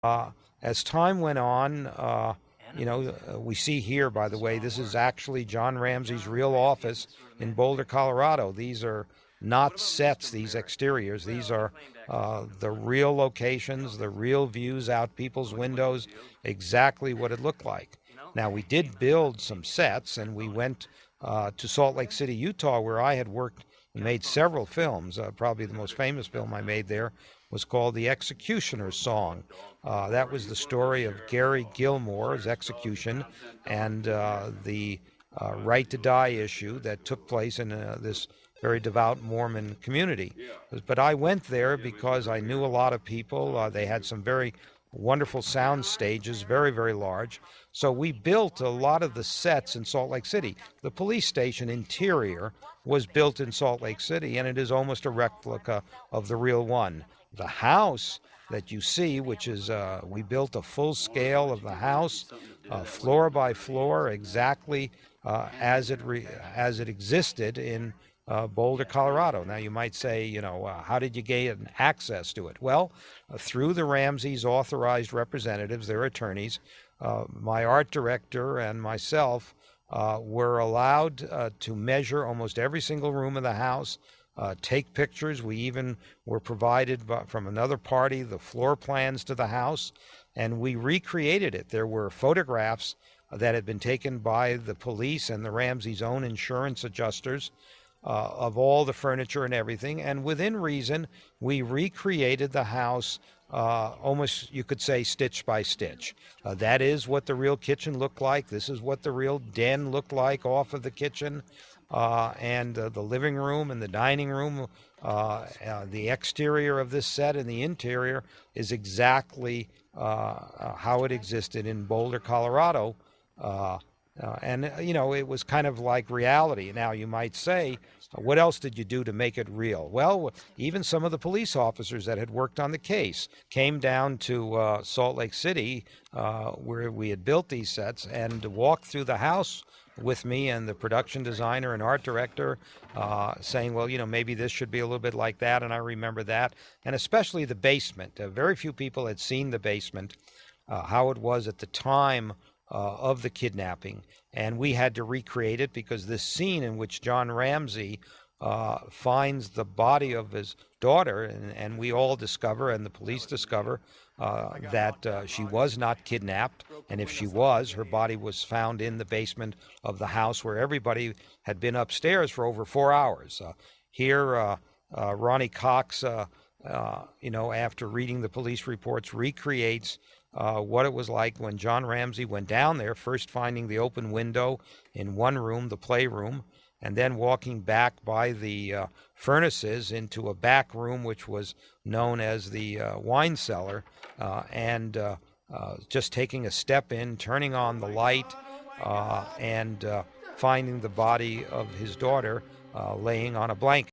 As time went on, we see here, by the way, this is actually John Ramsey's real office in Boulder, Colorado. These are not sets, these exteriors. These are the real locations, the real views out people's windows, exactly what it looked like. Now, we did build some sets, and we went to Salt Lake City, Utah, where I had worked and made several films. Probably the most famous film I made there was called The Executioner's Song. That was the story of Gary Gilmore's execution and the right to die issue that took place in this very devout Mormon community. But I went there because I knew a lot of people. They had some very wonderful sound stages, very, very large. So we built a lot of the sets in Salt Lake City. The police station interior was built in Salt Lake City, and it is almost a replica of the real one. The house that you see, which is, we built a full scale of the house, floor by floor, exactly as it existed in Boulder, Colorado. Now you might say, how did you gain access to it? Well, through the Ramseys' authorized representatives, their attorneys, my art director and myself were allowed to measure almost every single room of the house, take pictures. We even were provided from another party the floor plans to the house, and we recreated it. There were photographs that had been taken by the police and the Ramseys' own insurance adjusters of all the furniture and everything, and within reason, we recreated the house almost, you could say, stitch by stitch. That is what the real kitchen looked like. This is what the real den looked like off of the kitchen. And the living room and the dining room, the exterior of this set and the interior is exactly how it existed in Boulder, Colorado. It was kind of like reality. Now, you might say, what else did you do to make it real? Well, even some of the police officers that had worked on the case came down to Salt Lake City, where we had built these sets, and walked through the house with me and the production designer and art director, saying, well, maybe this should be a little bit like that, and I remember that. And especially the basement. Very few people had seen the basement, how it was at the time of the kidnapping, and we had to recreate it because this scene in which John Ramsey finds the body of his daughter, and we all discover, and the police discover, that she was not kidnapped, and if she was, her body was found in the basement of the house where everybody had been upstairs for over 4 hours. Here, Ronnie Cox, after reading the police reports, recreates what it was like when John Ramsey went down there, first finding the open window in one room, the playroom, and then walking back by the furnaces into a back room, which was known as the wine cellar, and just taking a step in, turning on the light, and finding the body of his daughter laying on a blanket.